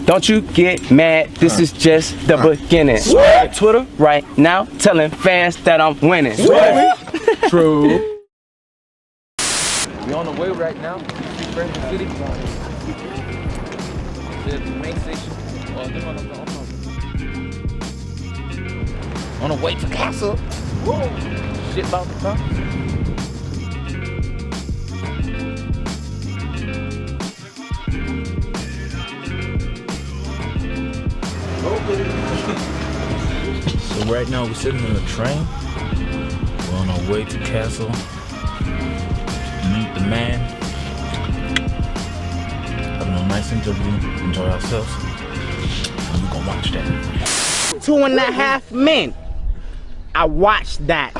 Don't you get mad, this is just the beginning. Twitter right now telling fans that I'm winning. True. We're on the way right now. Friends City. The main station. On the way to Castle. Whoa. Shit about to come. So right now we're sitting in the train. We're on our way to Castle. Meet the man. Having a nice interview. Enjoy ourselves. And we're gonna watch that. 2.5 Men. I watched that.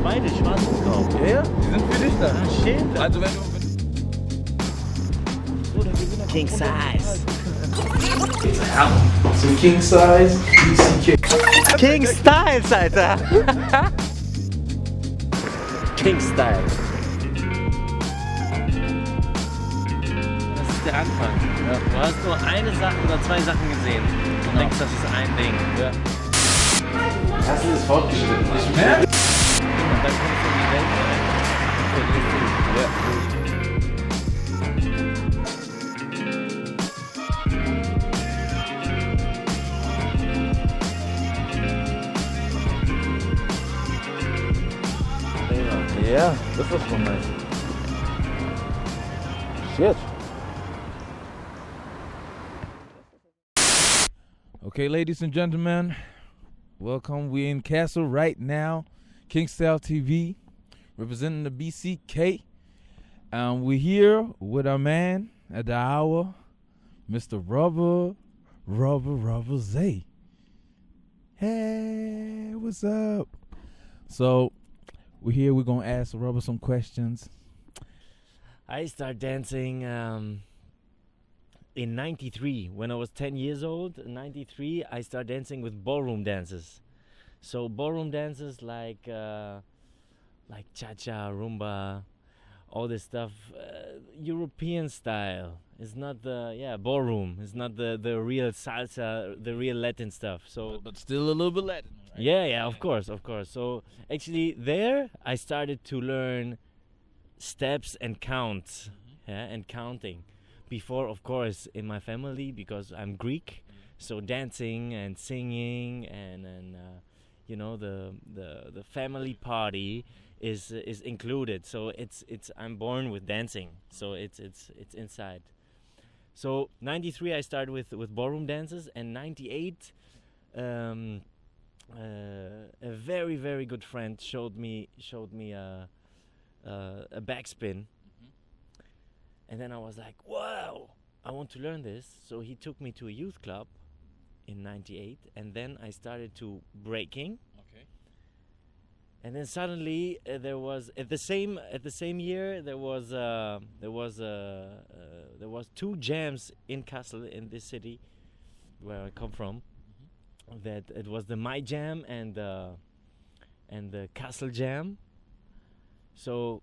Beide schwarz gekauft. Ja, die sind für dich da. Ah, shit. Also wenn du... King size. Some king size, B.C.K. Kingstyle, Alter. Kingstyle. Das ist der Anfang. Ja. Du hast nur eine Sache oder zwei Sachen gesehen und denkst, das ist ein Ding. Ja. Hast du das fortgeschritten? Nicht mehr? Und dann kommst du in die Welt rein. Ja. Yeah, this was so nice. Shit. Okay, ladies and gentlemen, welcome. We're in Castle right now. Kingstyle TV, representing the B.C.K. We're here with our man at the hour, Mr. Robozee. Hey, what's up? So, we're here. We're gonna ask Robert some questions. I started dancing in '93 when I was 10 years old. In '93, I started dancing with ballroom dances. So ballroom dances like cha-cha, rumba, all this stuff, European style. It's not the ballroom. It's not the real salsa, the real Latin stuff. So But still a little bit Latin, right? yeah, of course. So actually there I started to learn steps and counts, and counting. Before, of course, in my family, because I'm Greek, so dancing and singing and you know, the family party is included. So it's I'm born with dancing, so it's inside. So '93 I started with ballroom dances, and '98 a very, very good friend showed me a backspin, and then I was like, wow, I want to learn this. So he took me to a youth club in '98, and then I started to breaking. Okay. And then suddenly there was at the same year there was two jams in Kassel, in this city where I come from. That it was the My Jam and the Kassel Jam. So,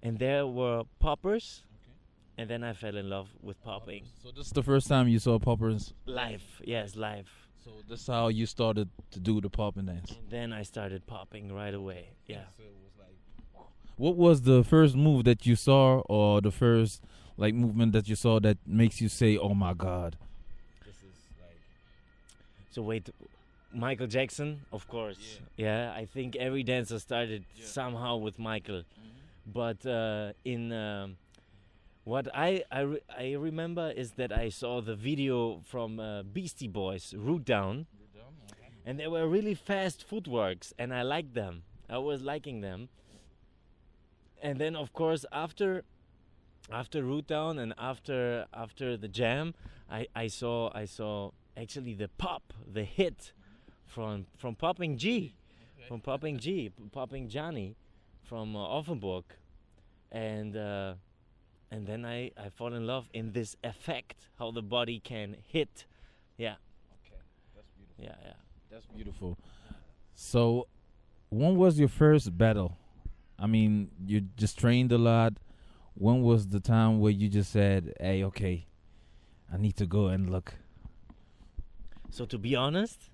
and there were poppers. And then I fell in love with popping. So this is the first time you saw poppers? Live, yes, live. So this is how you started to do the popping dance? And then I started popping right away, yeah. So it was like, what was the first move that you saw, or the first movement that you saw that makes you say, oh my God? This is like... So wait, Michael Jackson, of course. Yeah, I think every dancer started somehow with Michael. But what I remember is that I saw the video from Beastie Boys, Root Down, and they were really fast footworks, and I liked them. I was liking them. And then, of course, after Root Down and after the jam, I saw actually the pop, the hit from Popping G, from Popping G, Popping Johnny, from Offenburg, and then I fall in love in this effect, how the body can hit. Yeah. Okay, that's beautiful. Yeah. That's beautiful. So, when was your first battle? I mean, you just trained a lot. When was the time where you just said, "Hey, okay, I need to go and look"? So to be honest,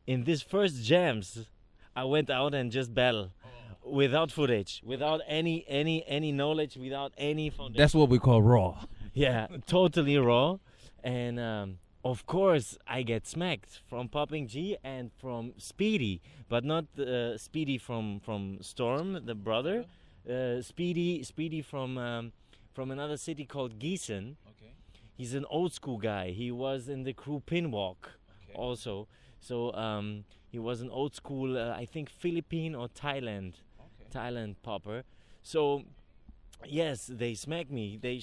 in these first jams, I went out and just battle. Without footage, without any knowledge, without any foundation. That's what we call raw. Yeah, totally raw. And of course, I get smacked from Popping G and from Speedy, but not Speedy from Storm, the brother. Speedy from another city called Gießen. Okay. He's an old school guy. He was in the crew Pinwalk also. So he was an old school, I think Philippine or Thailand popper. So yes, they smack me. They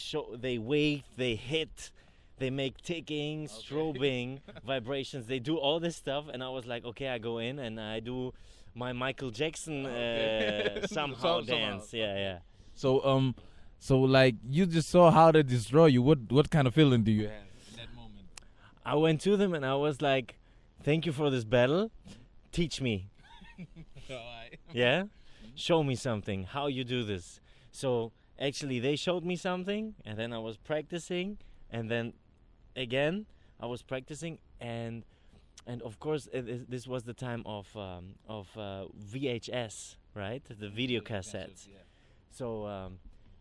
wave, they hit, they make ticking, strobing, vibrations. They do all this stuff, and I was like, okay, I go in and I do my Michael Jackson somehow dance. Yeah. So like you just saw how they destroy you. What kind of feeling do you have in that moment? I went to them and I was like, thank you for this battle. Teach me. Yeah? Show me something. How you do this. So actually they showed me something, and then I was practicing, and then again I was practicing, and of course this was the time of VHS, right? The video cassettes. So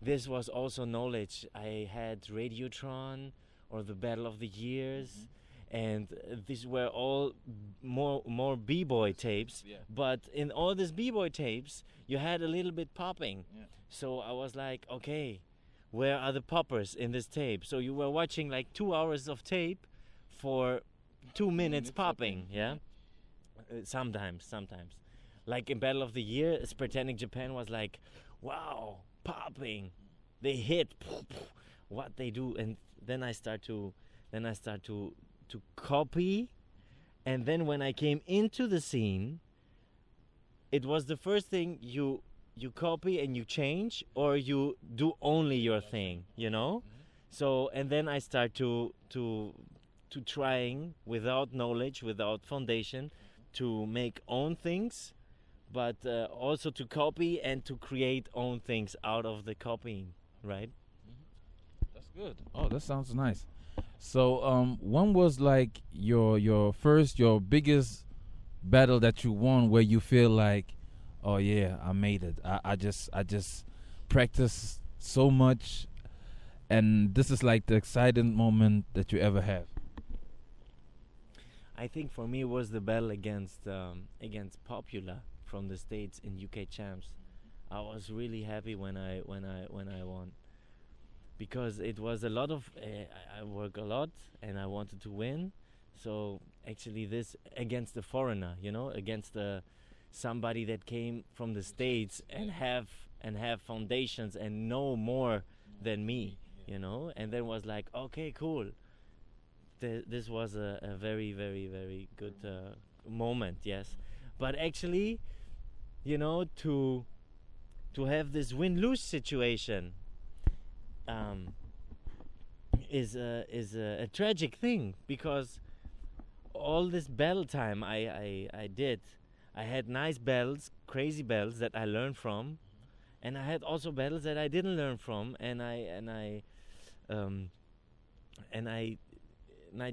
this was also knowledge. I had Radiotron or the Battle of the Years. And these were all more b-boy tapes, but in all these b-boy tapes you had a little bit popping. So I was like, okay, where are the poppers in this tape? So you were watching like 2 hours of tape for 2 minutes popping. Sometimes like in Battle of the Year, Spartanic Japan was like, wow, popping, they hit, what they do. And then I start to copy, and then when I came into the scene, it was the first thing you copy and you change, or you do only your thing, you know. So and then I start to trying without knowledge, without foundation, to make own things, but also to copy and to create own things out of the copying, right? That's good. Oh, that sounds nice. So, when was like your biggest battle that you won, where you feel like, oh yeah, I made it. I just practiced so much, and this is like the exciting moment that you ever have. I think for me it was the battle against Popular from the States in UK Champs. I was really happy when I won. Because it was a lot of, I work a lot and I wanted to win. So actually this against the foreigner, you know, against somebody that came from the States and have foundations and know more than me, you know. And then was like, okay, cool. This was a very, very, very good moment, yes. But actually, you know, to have this win-lose situation, is a tragic thing, because all this battle time I did, I had nice battles, crazy battles that I learned from, and I had also battles that I didn't learn from, and I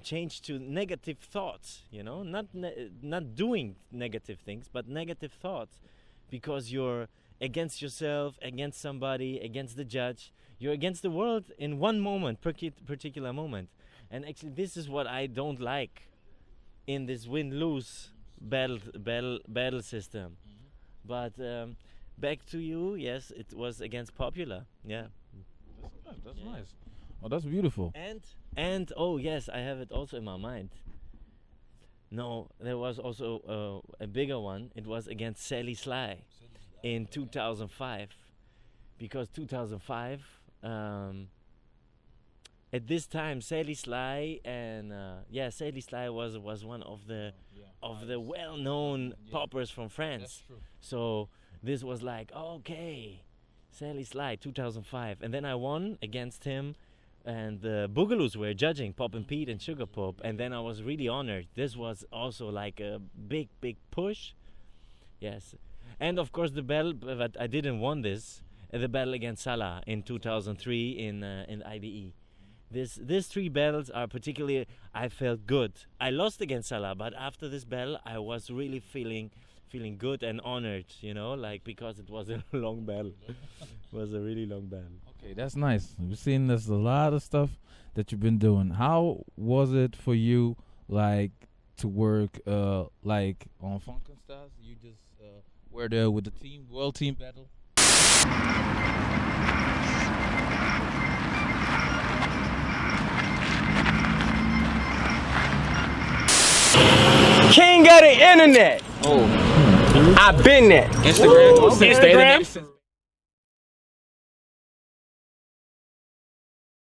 changed to negative thoughts, you know, not doing negative things, but negative thoughts, because you're against yourself, against somebody, against the judge. You're against the world in one moment, particular moment. And actually this is what I don't like in this win-lose battle system. But back to you, yes, it was against Popular. Yeah. That's nice. Oh, that's beautiful. And oh yes, I have it also in my mind. No, there was also a bigger one. It was against Sally Sly in 2005, because 2005 at this time, Sally Sly and Sally Sly was one of the well-known poppers from France. So this was like, okay, Sally Sly, 2005, and then I won against him, and the Boogaloos were judging Pop and Pete and Sugar Pop, and then I was really honored. This was also like a big push. Yes, and of course the battle, but I didn't won this. The battle against Salah in 2003 in IBE. These three battles are particularly, I felt good. I lost against Salah, but after this battle, I was really feeling good and honored, you know, like, because it was a long battle. It was a really long battle. Okay, that's nice. We've seen there's a lot of stuff that you've been doing. How was it for you, like, to work, like, on Kingstyle? You just were there with the team, world team battle? King of the internet. I've been there. Instagram. Instagram.